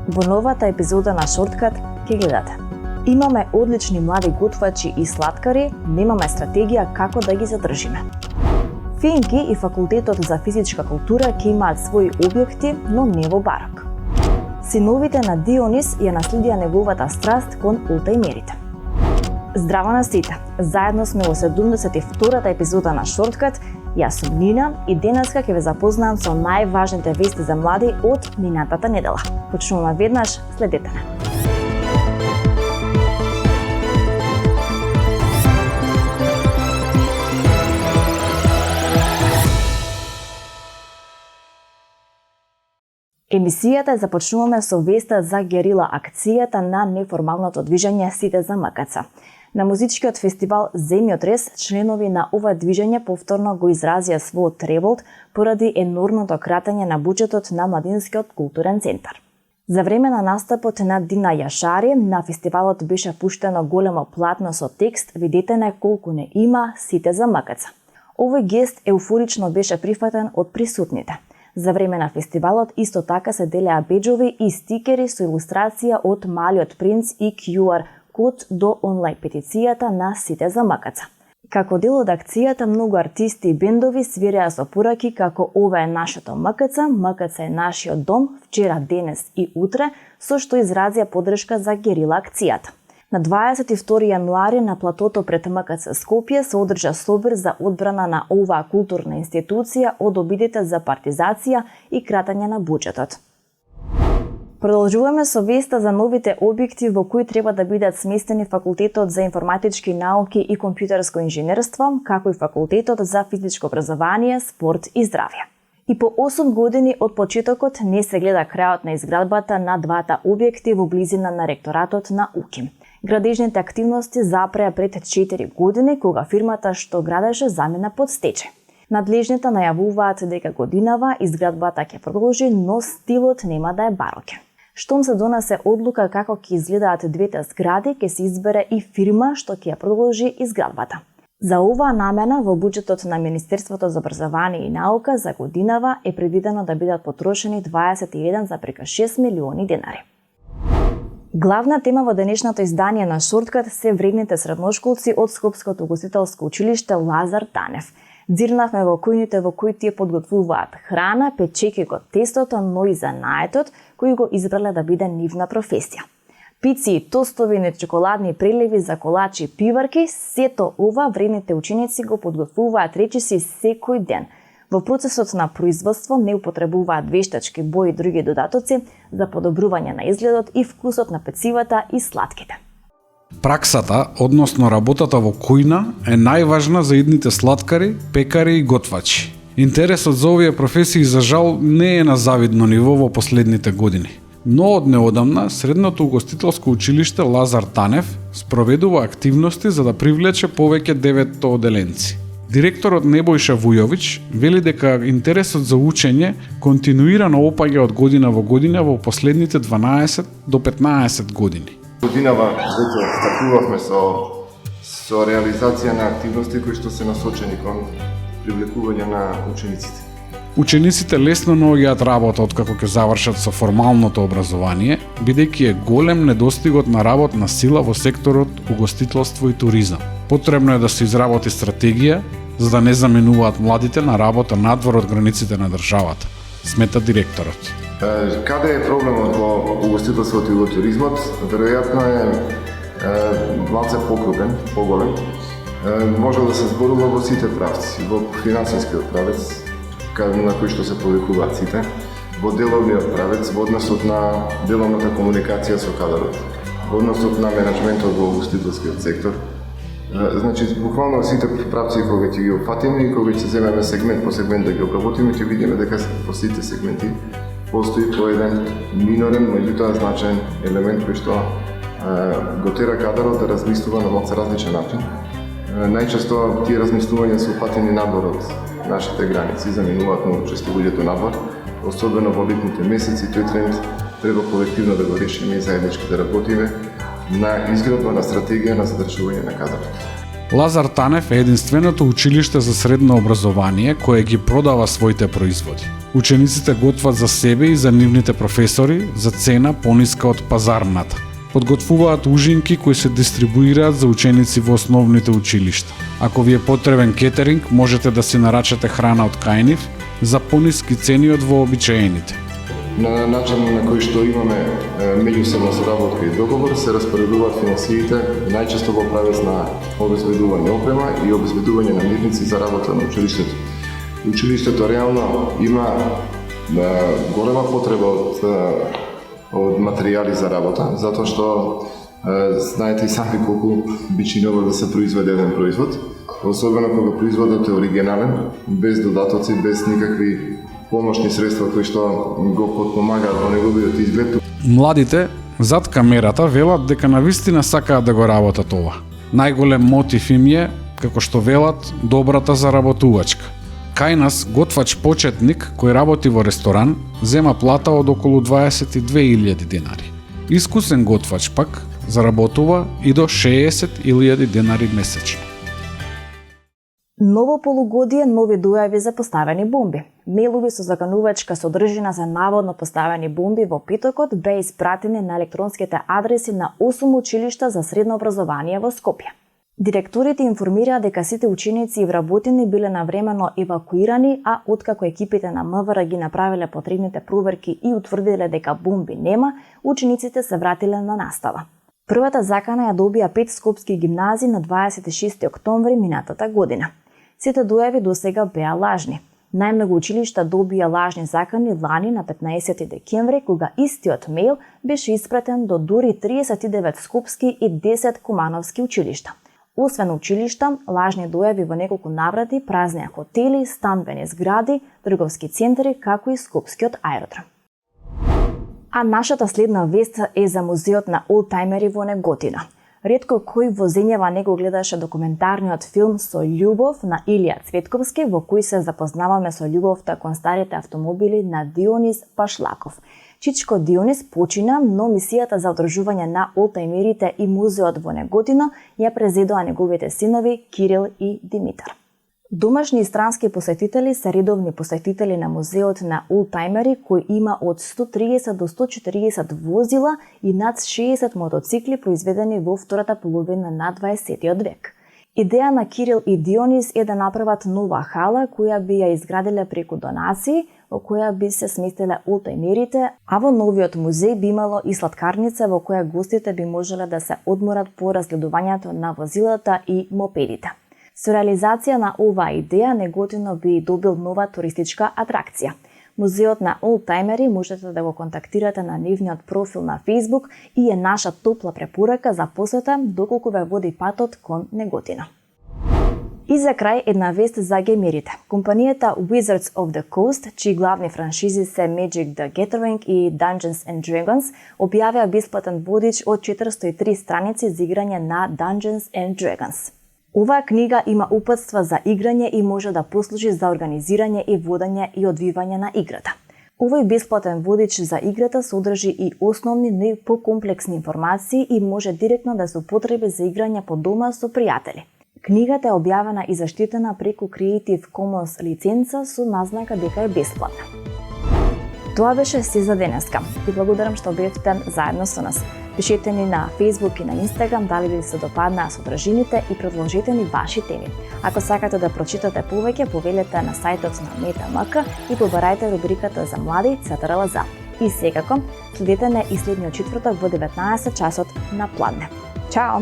Во новата епизода на Шорткат ќе гледате. Имаме одлични млади готвачи и сладкари, немаме стратегија како да ги задржиме. ФИНКИ и Факултетот за физичка култура ќе имаат своји објекти, но не во барок. Синовите на Дионис ја наследија неговата страст кон ултајмерите. Здраво на сите! Заедно сме во 72-та епизода на Шорткат. Јас сум Нина и денеска ќе ве запознаам со најважните вести за млади од минатата недела. Почнуваме веднаш, следете ме. Емисијата започнуваме со веста за герила акцијата на неформалното движење Сите за МКЦ. На музичкиот фестивал Земјотрес, членови на ова движење повторно го изразија својот револт поради енормното кратење на буџетот на Младинскиот културен центар. За време на настапот на Дина Јашари, на фестивалот беше пуштено големо платно со текст "Видете не колку не има Сите за МКЦ". Овој гест еуфорично беше прифатен од присутните. За време на фестивалот исто така се делеа беџови и стикери со илустрација од Малиот принц и QR код до онлайн петицијата на Сите за МКЦ. Како дел од акцијата, многу артисти и бендови свиреа со пораки како "Ова е нашето МКЦ", "МКЦ е нашиот дом", "Вчера, денес и утре", со што изразија поддршка за герила акцијата. На 22 јануари на платото пред МКЦ Скопје се одржа собир за одбрана на оваа културна институција од обидите за партизација и кратење на буџетот. Продолжуваме со веста за новите објекти во кои треба да бидат сместени Факултетот за информатички науки и компјутерско инженерство, како и Факултетот за физичко образование, спорт и здравје. И по 8 години од почетокот не се гледа крајот на изградбата на двата објекти во близина на ректоратот на УКИМ. Градежните активности запреа пред 4 години, кога фирмата што градеше замина под стечај. Надлежните најавуваат дека годинава изградбата ќе продолжи, но стилот нема да е барокен. Штом се донесе одлука како ќе изгледаат двете згради, ќе се избере и фирма што ќе ја продолжи изградбата. За оваа намена во буџетот на Министерството за образование и наука за годинава е предвидено да бидат потрошени 21,6 милиони денари. Главна тема во денешното издание на Шорткат се вредните средношколци од Скопското угостителско училиште Лазар Танев. Дзирнавме во кујните во кои тие подготвуваат храна, печејќи го тестото, но и занаетот, кој го избрале да биде нивна професија. Пици, тостови, чоколадни преливи за колачи и пиварки, сето ова вредните ученици го подготвуваат речиси секој ден. Во процесот на производство не употребуваат вештачки бои и други додатоци за подобрување на изгледот и вкусот на пецивата и сладките. Праксата, односно работата во кујна, е најважна за идните сладкари, пекари и готвачи. Интересот за овие професии за жал не е на завидно ниво во последните години. Но од неодамна Средното угостителско училиште Лазар Танев спроведува активности за да привлече повеќе 900 оделенци. Директорот Небојша Вујовиќ вели дека интересот за учење континуирано опаѓа од година во година во последните 12 до 15 години. Годинава веќе стартувавме со реализација на активности кои што се насочени кон привлекување на учениците. Учениците лесно наоѓаат работа откако ќе завршат со формалното образование, бидејќи е голем недостигот на работна сила во секторот угостителство и туризам. Потребно е да се изработи стратегија за да не заменуваат младите на работа надвор од границите на државата, смета директорот. Каде е проблемот во угостителството и во туризмот? Веројатно е малце покрупен, поголем. Може да се зборува во сите правци, во финансискиот правец, на кој што се повикуваат сите, во деловниот правец, во односот на деловната комуникација со кадрот, во односот на менеджментот во угостителскиот сектор. Значи, буквално сите правци кога ќе ги опфатиме и кога ќе земеме сегмент по сегмент да ги обработиме, ќе видиме дека во сите сегменти постои по еден минорен, меѓутоа значаен елемент кој што го тера кадрот да размислува на малце различен начин. Најчесто тие размислувања се упатени надвор од нашите граници, заминуваат многу често луѓето надвор, особено во летните месеци. Тој тренд треба колективно да го решиме и заеднички да работиме на изградба на стратегија на задржување на кадрот. Лазар Танев е единственото училиште за средно образование кое ги продава своите производи. Учениците готват за себе и за нивните професори за цена пониска од пазарната. Подготвуваат ужинки кои се дистрибуираат за ученици во основните училишта. Ако ви е потребен кетеринг, можете да си нарачате храна од кај нив за пониски цени од вообичаените. На начин на кој што имаме меѓусебна соработка и договор, се распоредуваат финансиите најчесто во правец на обезбедување опрема и обезбедување на мирници за работа на училиштето. Училиштето реално има голема потреба од материјали за работа, затоа што знаете и сами колку би чинило да се произведе еден производ, особено кога производот е оригинален, без додатоци, без никакви помошни средства кои што го потпомагаат во неговиот изглед. Младите зад камерата велат дека навистина сакаат да го работат ова. Најголем мотив им е, како што велат, добрата заработувачка. Кај нас готвач почетник кој работи во ресторан зема плата од околу 22.000 денари. Искусен готвач пак заработува и до 60.000 денари месечно. Ново полугодие, нови дојави за поставени бомби. Мейлови со заканувачка содржина за наводно поставени бомби во петокот беа испратени на електронските адреси на 8 училишта за средно образование во Скопје. Директорите информираа дека сите ученици и вработени биле навремено евакуирани, а откако екипите на МВР ги направиле потребните проверки и утврдиле дека бомби нема, учениците се вратиле на настава. Првата закана ја добија 5 скопски гимназии на 26 октомври минатата година. Сите дојави досега беа лажни. Најмногу училишта добија лажни закани лани на 15 декември, кога истиот мејл беше испратен до дури 39 скопски и 10 кумановски училишта. Освен училишта, лажни дојави во неколку наврати празнеа хотели, станбени згради, трговски центри, како и скопскиот аеродром. А нашата следна вест е за музеот на олтајмери во Неготино. Ретко кој во земјава не го гледаше документарниот филм Со љубов на Илија Цветковски, во кој се запознаваме со љубовта кон старите автомобили на Дионис Пашлаков. Чичко Дионис почина, но мисијата за одржување на олтајмерите и музеот во Неготино ја презедоа неговите синови Кирил и Димитар. Домашни и странски посетители се редовни посетители на музеот на олтајмери, кој има од 130 до 140 возила и над 60 мотоцикли произведени во втората половина на 20 век. Идеја на Кирил и Дионис е да направат нова хала која би ја изградиле преку донации, во која би се сместиле олтајмерите, а во новиот музеј би имало и сладкарница во која гостите би можеле да се одморат по разгледувањето на возилата и мопедите. Со реализација на оваа идеја, Неготино би добил нова туристичка атракција. Музеот на олтајмери можете да го контактирате на нивниот профил на Facebook и е наша топла препорака за посета доколку ве води патот кон Неготино. И за крај една вест за геймерите. Компанијата Wizards of the Coast, чии главни франшизи се Magic the Gathering и Dungeons and Dragons, објавија бесплатен водич од 403 страници за играње на Dungeons and Dragons. Оваа книга има упатства за играње и може да послужи за организирање и водење и одвивање на играта. Овој бесплатен водич за играта содржи и основни, но и покомплексни информации и може директно да се употреби за играње по дома со пријатели. Книгата е објавена и заштитена преку Creative Commons лиценца со назнака дека е бесплатна. Тоа беше се за денеска. Ви благодарам што бевте заедно со нас. Пишете ни на Facebook и на Instagram дали ви се допаднаа содржините и предложете ни ваши теми. Ако сакате да прочитате повеќе, повелете на сајтот на Meta.mk и побарајте рубриката за млади ЦТРЛ-за. И секако, следете не и следниот четврток во 19 часот на Пладне. Чао!